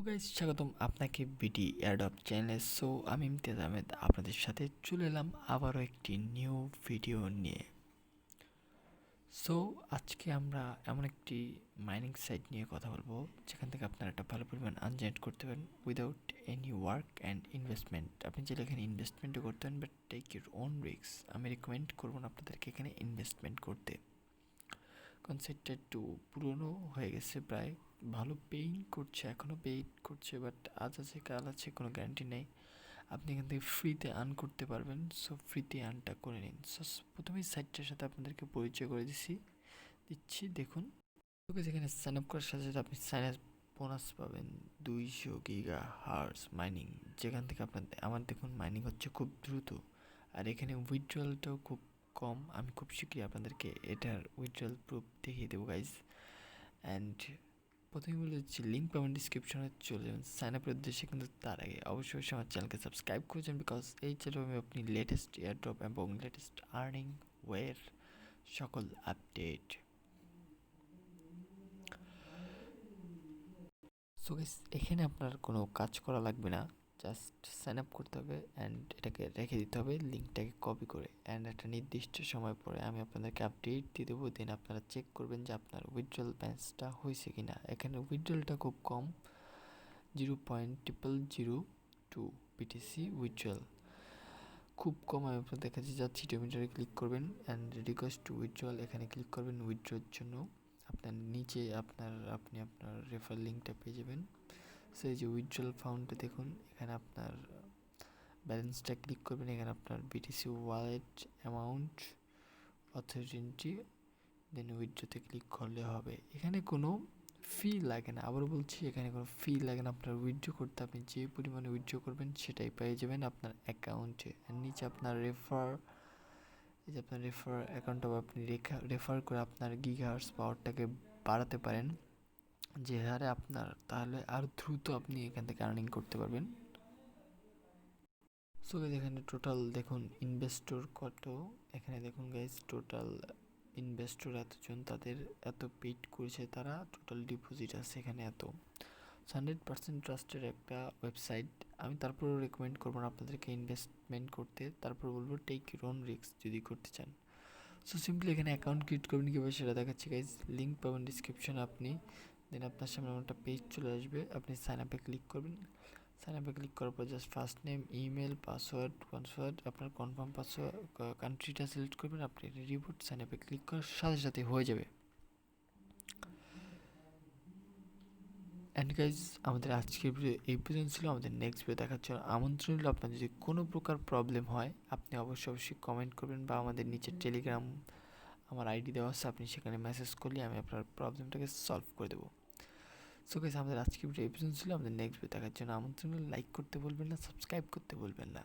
Guys, স্বাগতম আপনাকে BD airdrop চ্যানেলে। সো আমি ইমতিয়াজ আহমেদ আপনাদের সাথে চলে এলাম আবারও একটি নিউ ভিডিও নিয়ে। সো আজকে আমরা এমন একটি মাইনিং সাইট নিয়ে কথা বলবো যেখান থেকে আপনারা একটা ভালো পরিমাণ আর্ন জেনারেট করতে পারেন without any work and investment. আপনি চাইলে এখানে ইনভেস্টমেন্টও করতে পারেন, but take your own risk. আমি রেকমেন্ড করবো না আপনাদেরকে এখানে ইনভেস্টমেন্ট করতে। কনসেপ্টটা একটু পুরনো হয়ে গেছে, প্রায় ভালো পেইং করছে, এখনও পেইড করছে, বাট আজ আছে কাল আছে কোনো গ্যারান্টি নেই। আপনি এখান থেকে ফ্রিতে আর্ন করতে পারবেন। সো ফ্রিতে আর্নটা করে নিন। সো প্রথমেই সাইটটার সাথে আপনাদেরকে পরিচয় করে দিচ্ছি। দেখুন, ওকে, যেখানে সাইন আপ করার সাথে সাথে আপনি সাইন আপ বোনাস পাবেন 200 গিগা হার্স মাইনিং, যেখান থেকে আমার দেখুন মাইনিং হচ্ছে খুব দ্রুত। আর এখানে উইথড্রলটাও খুব কম। আমি খুব শীঘ্রই আপনাদেরকে এটার উইথড্রল প্রুফ দেখিয়ে দেবো গাইজ। অ্যান্ড প্রথমে বলে দিচ্ছি, লিঙ্ক পাবেন ডিসক্রিপশনে, চলে যাবেন সাইন আপের উদ্দেশ্যে। কিন্তু তার আগে অবশ্যই আমার চ্যানেলকে সাবস্ক্রাইব করছেন, বিকজ এই চ্যানেলে আপনি লেটেস্ট এয়ারড্রপ এবং লেটেস্ট আর্নিং ওয়ের সকল আপডেট। সো গাইস, এখানে আপনার কোনো কাজ করা লাগবে না, জাস্ট সাইন আপ করতে হবে অ্যান্ড এটাকে রেখে দিতে হবে লিঙ্কটাকে কপি করে। অ্যান্ড একটা নির্দিষ্ট সময় পরে আমি আপনাদেরকে আপডেট দিয়ে দেবো। দেন আপনারা চেক করবেন যে আপনার উইথড্রল ব্যালেন্সটা হয়েছে কি না। এখানে উইথড্রলটা খুব কম, 0.002 বিটিসি উইথড্রল, খুব কম। আমি আপনাদের কাছে যাচ্ছি, ডেমিটারে ক্লিক করবেন অ্যান্ড রিকোয়েস্ট টু উইথড্রল এখানে ক্লিক করবেন। উইথড্রর জন্য আপনার নিচে আপনি আপনার রেফার লিঙ্কটা পেয়ে যাবেন। সেই যে উইথড্রল ফাউন্ডে দেখুন, এখানে আপনার ব্যালেন্সটা ক্লিক করবেন। এখানে আপনার বিটিসি ওয়ালেট অ্যামাউন্ট অথরিটি, দেন উইথড্রতে ক্লিক করলে হবে। এখানে কোনো ফি লাগে না, আবারও বলছি, এখানে কোনো ফি লাগে না। আপনার উইথড্র করতে আপনি যে পরিমাণে উইথড্র করবেন সেটাই পেয়ে যাবেন আপনার অ্যাকাউন্টে। আর নিচে আপনার রেফার, এই যে আপনার রেফার অ্যাকাউন্টটা আপনি রেফার করে আপনার গিগাহার্স পাওয়ারটাকে বাড়াতে পারেন যে হারে আপনার, তাহলে আরও দ্রুত আপনি এখান থেকে আর্নিং করতে পারবেন। সো গাইজ, এখানে টোটাল দেখুন ইনভেস্টর কত। এখানে দেখুন গাইজ, টোটাল ইনভেস্টর এতজন, তাদের এত পেইড করেছে তারা, টোটাল ডিপোজিট আছে এখানে এত। 100% ট্রাস্টের একটা ওয়েবসাইট। আমি তারপরেও রেকমেন্ড করবো না আপনাদেরকে ইনভেস্টমেন্ট করতে, তারপর বলবো টেক ইউর ওন রিস্ক যদি করতে চান। সো সিম্পলি এখানে অ্যাকাউন্ট ক্রিয়েট করবেন কীভাবে সেটা দেখাচ্ছি গাইজ। লিঙ্ক পাবেন ডিসক্রিপশনে আপনি। দেন আপনার সামনে একটা পেজ চলে আসবে, আপনি সাইন আপে ক্লিক করবেন। সাইন আপে ক্লিক করার পর just first name, email, password, আপনার কনফার্ম পাসওয়ার্ড, কান্ট্রিটা সিলেক্ট করবেন। আপনি রিপোর্ট সাইন আপে ক্লিক করার সাথে সাথে হয়ে যাবে। অ্যান্ড গাইজ, আমাদের আজকের ভিডিও এই পর্যন্ত ছিল। আমাদের নেক্সট ভিডিও দেখার জন্য আমন্ত্রণ রইল। আপনার যদি কোনো প্রকার প্রবলেম হয় আপনি অবশ্যই কমেন্ট করবেন, বা আমাদের নিচে টেলিগ্রাম আমার আইডি দেওয়া আছে, আপনি সেখানে মেসেজ করলে আমি আপনার প্রবলেমটাকে সলভ করে দেবো। সো গাইস, আমাদের আজকের ভিডিও এই পর্যন্ত ছিল। আমাদের নেক্সট ভিডিও দেখার জন্য আমন্ত্রণ রইল। লাইক করতে বলবেন না, সাবস্ক্রাইব করতে বলবেন না।